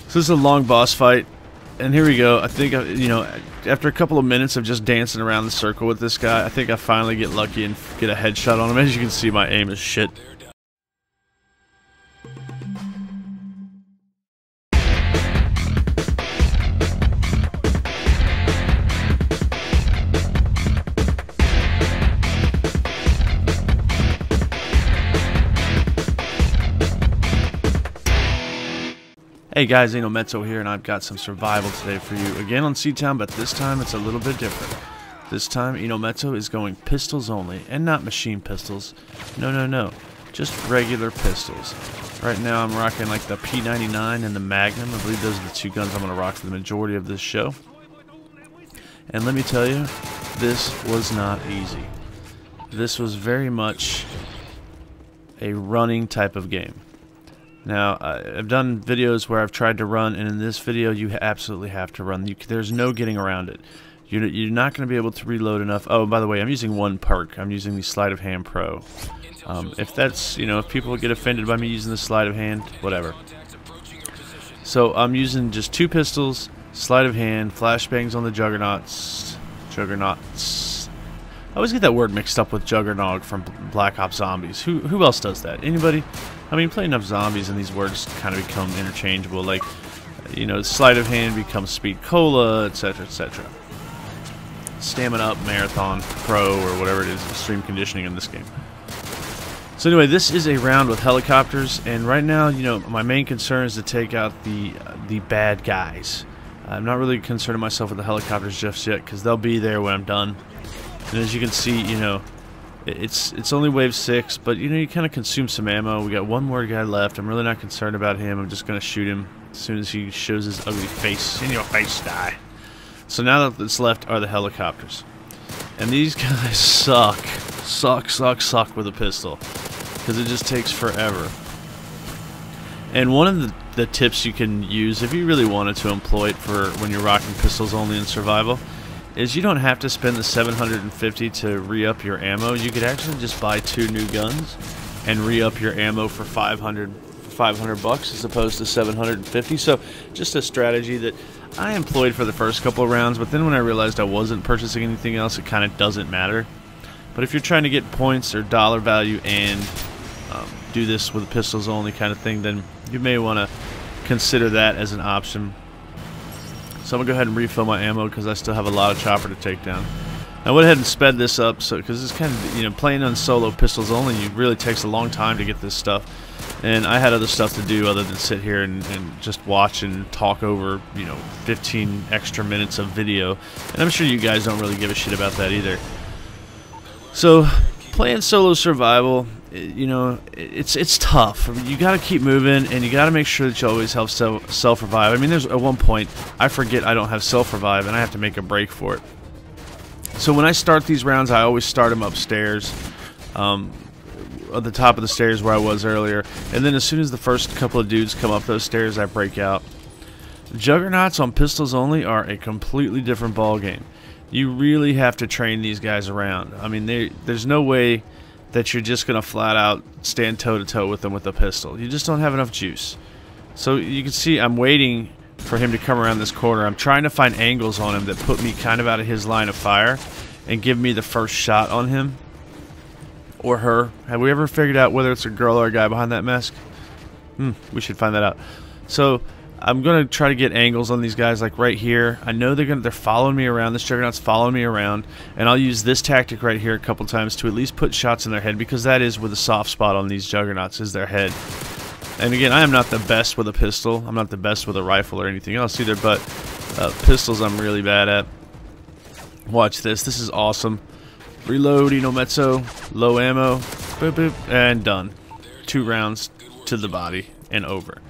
So this is a long boss fight, and here we go. I think, you know, after a couple of minutes of just dancing around the circle with this guy, I think I finally get lucky and get a headshot on him. As you can see, my aim is shit. Hey guys, Eno Metzo here, and I've got some survival today for you. Again on C-Town, but this time it's a little bit different. This time, Eno Metzo is going pistols only, and not machine pistols. No. Just regular pistols. Right now I'm rocking like the P99 and the Magnum. I believe those are the two guns I'm going to rock for the majority of this show. And let me tell you, this was not easy. This was very much a running type of game. Now, I've done videos where I've tried to run, and in this video, you absolutely have to run. There's no getting around it. You're not going to be able to reload enough. Oh, by the way, I'm using one perk. I'm using the Sleight of Hand Pro. If that's, you know, if people get offended by me using the Sleight of Hand, whatever. So I'm using just two pistols, Sleight of Hand, flashbangs on the Juggernauts. I always get that word mixed up with Juggernog from Black Ops Zombies. Who else does that? Anybody? I mean, play enough zombies and these words kind of become interchangeable. Like, you know, Sleight of Hand becomes Speed Cola, etc., etc. Stamina Up, Marathon, Pro, or whatever it is, extreme conditioning in this game. So anyway, this is a round with helicopters, and right now, you know, my main concern is to take out the bad guys. I'm not really concerning myself with the helicopters just yet, because they'll be there when I'm done. And as you can see, you know, it's only wave 6, but you know, you kind of consume some ammo. We got one more guy left. I'm really not concerned about him. I'm just going to shoot him as soon as he shows his ugly face. In your face, die. So now that's left are the helicopters. And these guys suck with a pistol, because it just takes forever. And one of the tips you can use if you really wanted to employ it for when you're rocking pistols only in survival is you don't have to spend the $750 to re-up your ammo. You could actually just buy 2 new guns and re-up your ammo for $500 bucks as opposed to $750. So just a strategy that I employed for the first couple of rounds, but then when I realized I wasn't purchasing anything else, it kind of doesn't matter. But if you're trying to get points or dollar value and do this with pistols only kind of thing, then you may want to consider that as an option. So I'm going to go ahead and refill my ammo because I still have a lot of chopper to take down. I went ahead and sped this up because it's kind of, you know, playing on solo pistols only, it really takes a long time to get this stuff. And I had other stuff to do other than sit here and just watch and talk over, you know, 15 extra minutes of video. And I'm sure you guys don't really give a shit about that either. So playing solo survival, you know, it's tough. I mean, you got to keep moving, and you got to make sure that you always have self-revive. I mean, there's at one point I forget I don't have self-revive, and I have to make a break for it. So when I start these rounds, I always start them upstairs, at the top of the stairs where I was earlier, and then as soon as the first couple of dudes come up those stairs, I break out. Juggernauts on pistols only are a completely different ball game. You really have to train these guys around. I mean, there's no way that you're just going to flat out stand toe-to-toe with them with a pistol. You just don't have enough juice. So you can see I'm waiting for him to come around this corner. I'm trying to find angles on him that put me kind of out of his line of fire and give me the first shot on him. Or her. Have we ever figured out whether it's a girl or a guy behind that mask? We should find that out. So I'm going to try to get angles on these guys, like right here. I know they're following me around. This Juggernaut's following me around, and I'll use this tactic right here a couple times to at least put shots in their head, because that is where the soft spot on these Juggernauts is, their head. And again, I am not the best with a pistol. I'm not the best with a rifle or anything else either, but pistols I'm really bad at. Watch this. This is awesome. Reload, Eno Metzo, low ammo, boop, boop, and done. 2 rounds to the body and over.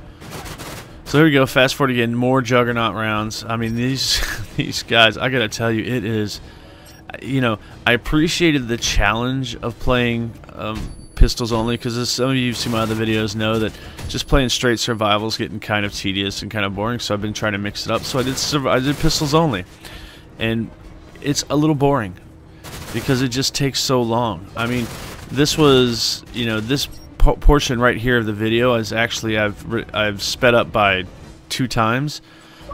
So here we go, fast forward again, more Juggernaut rounds. I mean, these guys, I gotta tell you, it is, you know, I appreciated the challenge of playing pistols only, because as some of you who've seen my other videos know that just playing straight survival is getting kind of tedious and kind of boring, so I've been trying to mix it up. So I did pistols only, and it's a little boring because it just takes so long. I mean, this was, you know, this portion right here of the video is actually I've sped up by 2 times.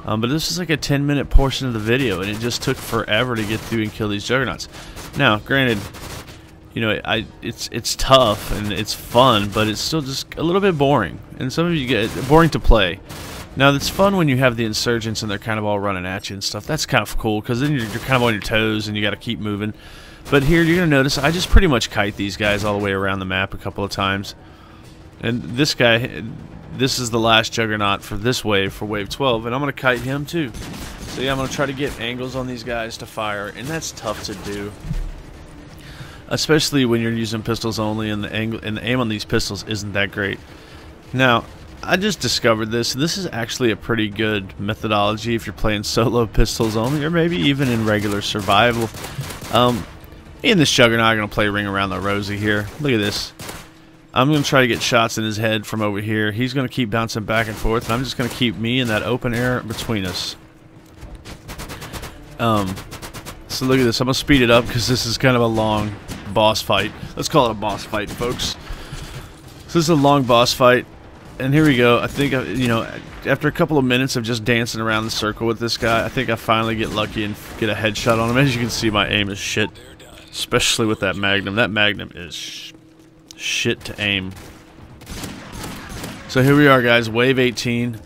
But this is like a 10-minute portion of the video, and it just took forever to get through and kill these juggernauts. Now, granted, you know, it's tough and it's fun, but it's still just a little bit boring. And some of you get boring to play. Now, it's fun when you have the insurgents and they're kind of all running at you and stuff. That's kind of cool, because then you're kind of on your toes and you got to keep moving. But here, you're going to notice I just pretty much kite these guys all the way around the map a couple of times. And this guy, this is the last juggernaut for this wave, for wave 12, and I'm going to kite him too. So yeah, I'm going to try to get angles on these guys to fire, and that's tough to do. Especially when you're using pistols only, and the angle and the aim on these pistols isn't that great. Now, I just discovered this. This is actually a pretty good methodology if you're playing solo pistols only, or maybe even in regular survival. Me and this juggernaut are going to play Ring Around the Rosie here. Look at this. I'm going to try to get shots in his head from over here. He's going to keep bouncing back and forth, and I'm just going to keep me in that open air between us. So look at this. I'm going to speed it up because this is kind of a long boss fight. Let's call it a boss fight, folks. So this is a long boss fight. And here we go. I think, you know, after a couple of minutes of just dancing around the circle with this guy, I think I finally get lucky and get a headshot on him. As you can see, my aim is shit, especially with that Magnum. That Magnum is shit to aim. So here we are, guys. Wave 18.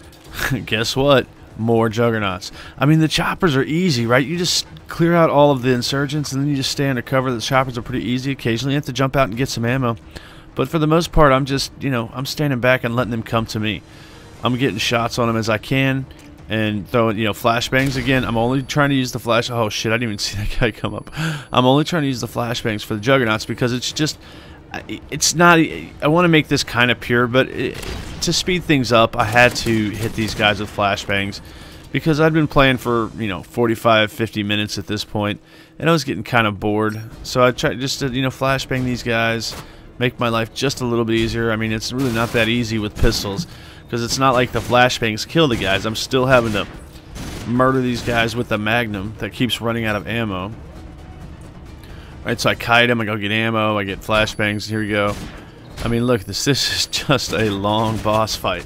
Guess what? More juggernauts. I mean, the choppers are easy, right? You just clear out all of the insurgents, and then you just stay under cover. The choppers are pretty easy. Occasionally, you have to jump out and get some ammo. But for the most part, I'm just, you know, I'm standing back and letting them come to me. I'm getting shots on them as I can and throwing, you know, flashbangs again. I'm only trying to use the flash. Oh, shit, I didn't even see that guy come up. I'm only trying to use the flashbangs for the juggernauts because it's just, it's not, I want to make this kind of pure, but to speed things up, I had to hit these guys with flashbangs because I'd been playing for, you know, 45, 50 minutes at this point, and I was getting kind of bored. So I tried just to, you know, flashbang these guys, make my life just a little bit easier. I mean, it's really not that easy with pistols because it's not like the flashbangs kill the guys. I'm still having to murder these guys with the Magnum that keeps running out of ammo. Right, so I kite him, I go get ammo, I get flashbangs. Here we go. I mean, look, this is just a long boss fight.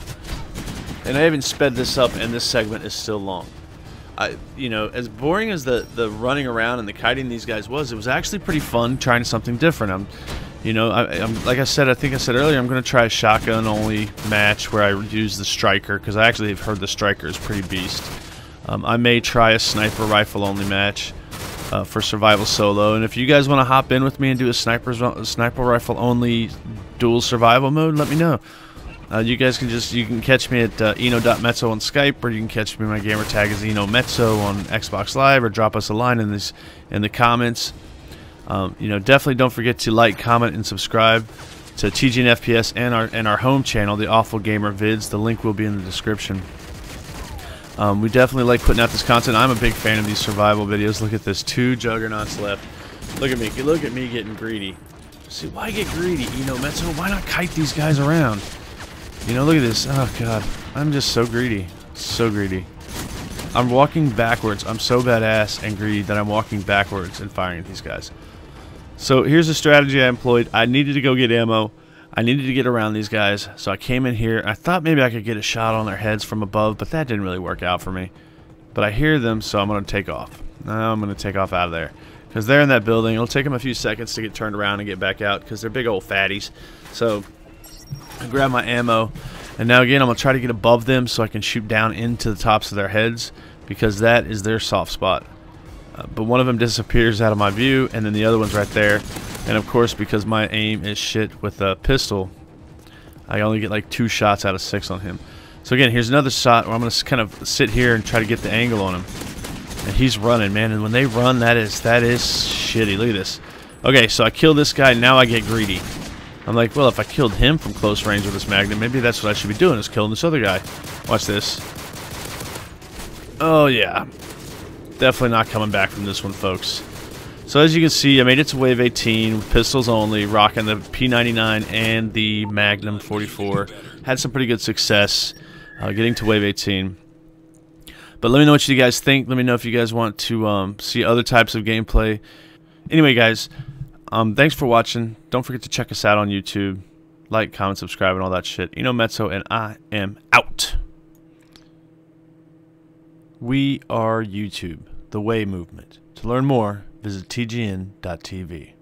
And I even sped this up, and this segment is still long. You know, as boring as the running around and the kiting these guys was, it was actually pretty fun trying something different. You know, I'm like I said, I think I said earlier, I'm going to try a shotgun-only match where I use the striker, because I actually have heard the striker is pretty beast. I may try a sniper rifle-only match for survival solo, and if you guys want to hop in with me and do a sniper rifle-only dual survival mode, let me know. You guys can you can catch me at Eno.Metzo on Skype, or you can catch me. My gamer tag is Eno Metzo on Xbox Live, or drop us a line in the comments. You know, definitely don't forget to like, comment, and subscribe to TGN FPS and our home channel, the Awful Gamer Vids. The link will be in the description. We definitely like putting out this content. I'm a big fan of these survival videos. Look at this, 2 juggernauts left. Look at me getting greedy. See, why get greedy, Eno Metzo? Why not kite these guys around? You know, look at this. Oh god, I'm just so greedy, so greedy. I'm walking backwards. I'm so badass and greedy that I'm walking backwards and firing at these guys. So here's the strategy I employed. I needed to go get ammo. I needed to get around these guys. So I came in here. I thought maybe I could get a shot on their heads from above, but that didn't really work out for me. But I hear them, so I'm going to take off. Now I'm going to take off out of there, because they're in that building. It'll take them a few seconds to get turned around and get back out, because they're big old fatties. So I grab my ammo, and now again I'm going to try to get above them so I can shoot down into the tops of their heads, because that is their soft spot. But one of them disappears out of my view, and then the other one's right there. And of course, because my aim is shit with a pistol, I only get like 2 shots out of 6 on him. So again, here's another shot where I'm going to kind of sit here and try to get the angle on him. And he's running, man, and when they run, that is shitty. Look at this. Okay, so I kill this guy, now I get greedy. I'm like, well, if I killed him from close range with this Magnum, maybe that's what I should be doing, is killing this other guy. Watch this. Oh, yeah. Definitely not coming back from this one, folks. So as you can see, I made it to wave 18 with pistols only, rocking the P99 and the Magnum 44. Had some pretty good success getting to wave 18. But let me know what you guys think. Let me know if you guys want to see other types of gameplay. Anyway, guys, thanks for watching. Don't forget to check us out on YouTube. Like, comment, subscribe, and all that shit. Eno Metzo, and I am out. We are YouTube, the Way movement. To learn more, visit tgn.tv.